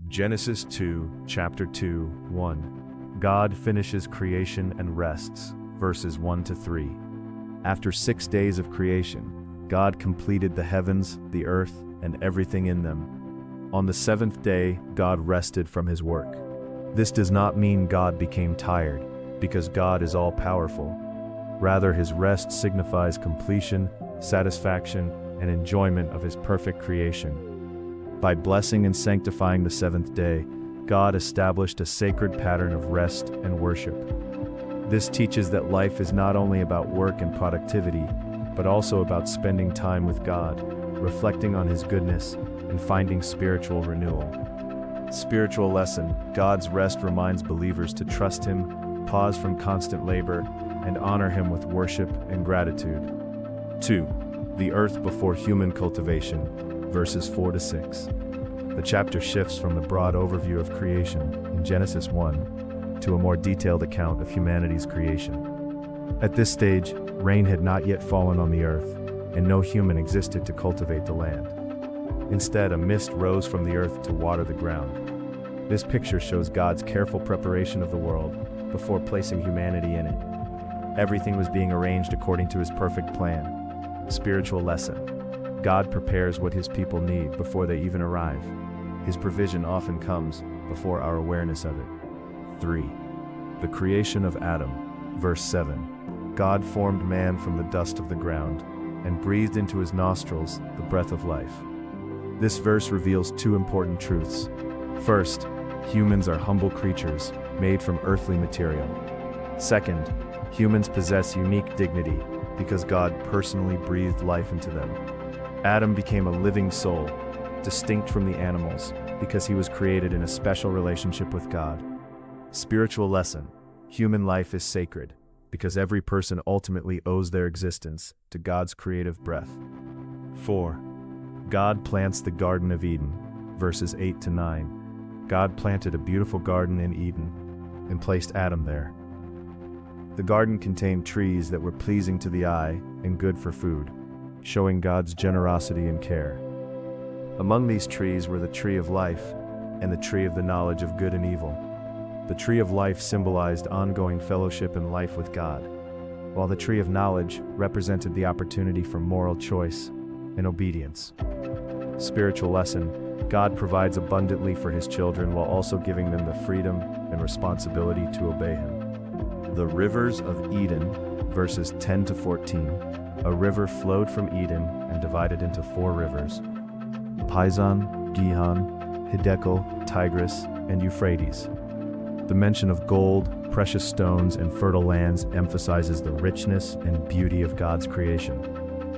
Genesis 2, chapter 2, 1. God finishes creation and rests, verses 1 to 3. After 6 days of creation, God completed the heavens, the earth, and everything in them. On the seventh day, God rested from his work. This does not mean God became tired, because God is all-powerful. Rather, his rest signifies completion, satisfaction, and enjoyment of his perfect creation. By blessing and sanctifying the seventh day, God established a sacred pattern of rest and worship. This teaches that life is not only about work and productivity, but also about spending time with God, reflecting on his goodness, and finding spiritual renewal. Spiritual lesson: God's rest reminds believers to trust him, pause from constant labor, and honor him with worship and gratitude. 2. The earth before human cultivation, verses 4 to 6. The chapter shifts from the broad overview of creation in Genesis 1 to a more detailed account of humanity's creation. At this stage, rain had not yet fallen on the earth, and no human existed to cultivate the land. Instead, a mist rose from the earth to water the ground. This picture shows God's careful preparation of the world before placing humanity in it. Everything was being arranged according to his perfect plan. Spiritual lesson: God prepares what his people need before they even arrive. His provision often comes before our awareness of it. 3. The creation of Adam, verse 7. God formed man from the dust of the ground and breathed into his nostrils the breath of life. This verse reveals two important truths. First, humans are humble creatures made from earthly material. Second, humans possess unique dignity because God personally breathed life into them. Adam became a living soul, distinct from the animals, because he was created in a special relationship with God. Spiritual lesson: human life is sacred, because every person ultimately owes their existence to God's creative breath. 4. God plants the Garden of Eden, verses 8 to 9. God planted a beautiful garden in Eden and placed Adam there. The garden contained trees that were pleasing to the eye and good for food, showing God's generosity and care. Among these trees were the tree of life and the tree of the knowledge of good and evil. The tree of life symbolized ongoing fellowship and life with God, while the tree of knowledge represented the opportunity for moral choice and obedience. Spiritual lesson: God provides abundantly for his children while also giving them the freedom and responsibility to obey him. The rivers of Eden, verses 10 to 14. A river flowed from Eden and divided into 4 rivers: Pison, Gihon, Hiddekel, Tigris, and Euphrates. The mention of gold, precious stones, and fertile lands emphasizes the richness and beauty of God's creation.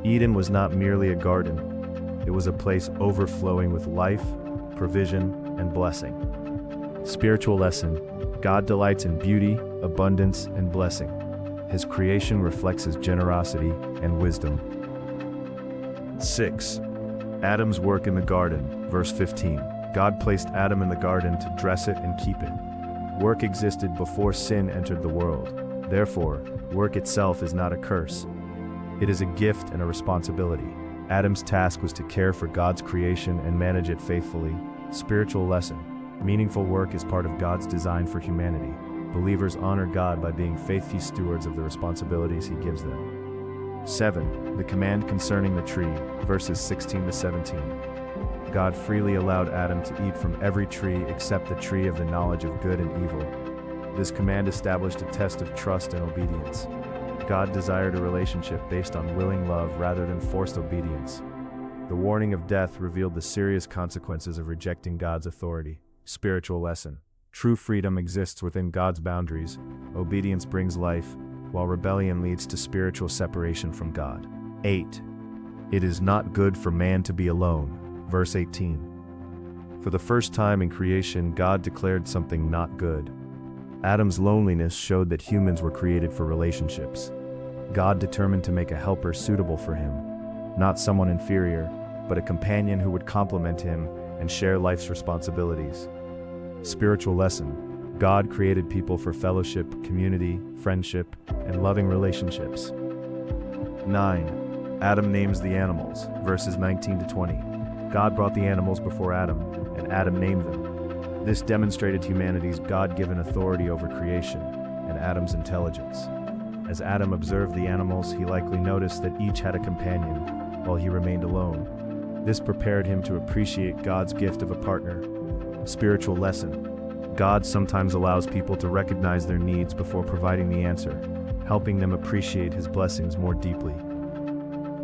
Eden was not merely a garden, it was a place overflowing with life, provision, and blessing. Spiritual lesson: God delights in beauty, abundance, and blessing. His creation reflects his generosity and wisdom. 6. Adam's work in the garden, verse 15. God placed Adam in the garden to dress it and keep it. Work existed before sin entered the world. Therefore, work itself is not a curse. It is a gift and a responsibility. Adam's task was to care for God's creation and manage it faithfully. Spiritual lesson: meaningful work is part of God's design for humanity. Believers honor God by being faithful stewards of the responsibilities he gives them. 7. The command concerning the tree, verses 16 to 17. God freely allowed Adam to eat from every tree except the tree of the knowledge of good and evil. This command established a test of trust and obedience. God desired a relationship based on willing love rather than forced obedience. The warning of death revealed the serious consequences of rejecting God's authority. Spiritual lesson: true freedom exists within God's boundaries. Obedience brings life, while rebellion leads to spiritual separation from God. 8. It is not good for man to be alone, verse 18. For the first time in creation, God declared something not good. Adam's loneliness showed that humans were created for relationships. God determined to make a helper suitable for him, not someone inferior, but a companion who would complement him and share life's responsibilities. Spiritual lesson: God created people for fellowship, community, friendship, and loving relationships. 9. Adam names the animals, verses 19 to 20. God brought the animals before Adam, and Adam named them. This demonstrated humanity's God-given authority over creation and Adam's intelligence. As Adam observed the animals, he likely noticed that each had a companion, while he remained alone. This prepared him to appreciate God's gift of a partner. Spiritual lesson: God sometimes allows people to recognize their needs before providing the answer, helping them appreciate his blessings more deeply.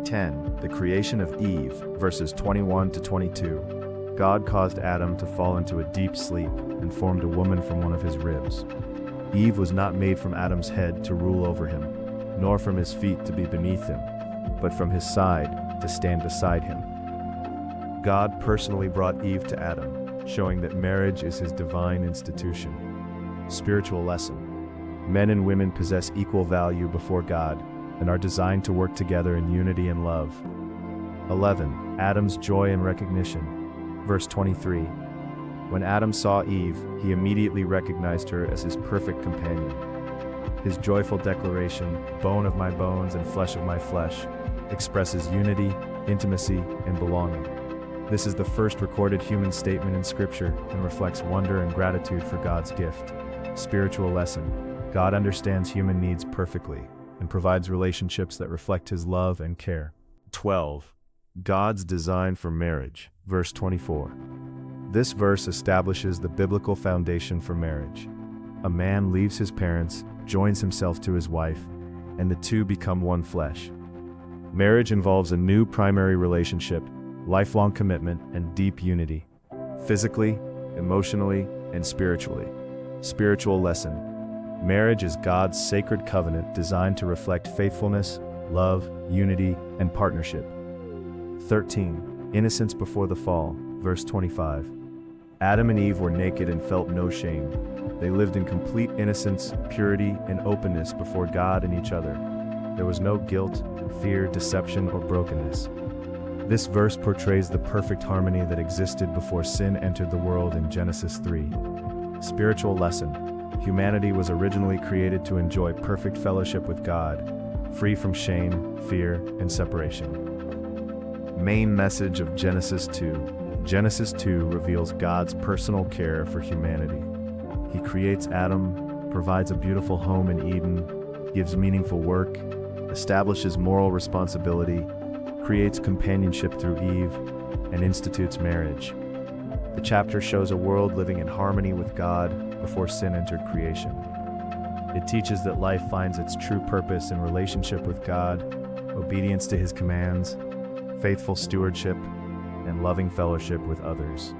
10. The creation of Eve, verses 21 to 22. God caused Adam to fall into a deep sleep and formed a woman from one of his ribs. Eve was not made from Adam's head to rule over him, nor from his feet to be beneath him, but from his side to stand beside him. God personally brought Eve to Adam, showing that marriage is his divine institution. Spiritual lesson: men and women possess equal value before God and are designed to work together in unity and love. 11. Adam's joy and recognition. Verse 23. When Adam saw Eve, he immediately recognized her as his perfect companion. His joyful declaration, "Bone of my bones and flesh of my flesh," expresses unity, intimacy, and belonging. This is the first recorded human statement in Scripture and reflects wonder and gratitude for God's gift. Spiritual lesson: God understands human needs perfectly and provides relationships that reflect his love and care. 12. God's design for marriage. Verse 24. This verse establishes the biblical foundation for marriage. A man leaves his parents, joins himself to his wife, and the two become one flesh. Marriage involves a new primary relationship, lifelong commitment, and deep unity, physically, emotionally, and spiritually. Spiritual lesson: marriage is God's sacred covenant designed to reflect faithfulness, love, unity, and partnership. 13. Innocence before the fall. Verse 25. Adam and Eve were naked and felt no shame. They lived in complete innocence, purity, and openness before God and each other. There was no guilt, fear, deception, or brokenness. This verse portrays the perfect harmony that existed before sin entered the world in Genesis 3. Spiritual lesson: humanity was originally created to enjoy perfect fellowship with God, free from shame, fear, and separation. Main message of Genesis 2. Genesis 2 reveals God's personal care for humanity. He creates Adam, provides a beautiful home in Eden, gives meaningful work, establishes moral responsibility, creates companionship through Eve, and institutes marriage. The chapter shows a world living in harmony with God before sin entered creation. It teaches that life finds its true purpose in relationship with God, obedience to his commands, faithful stewardship, and loving fellowship with others.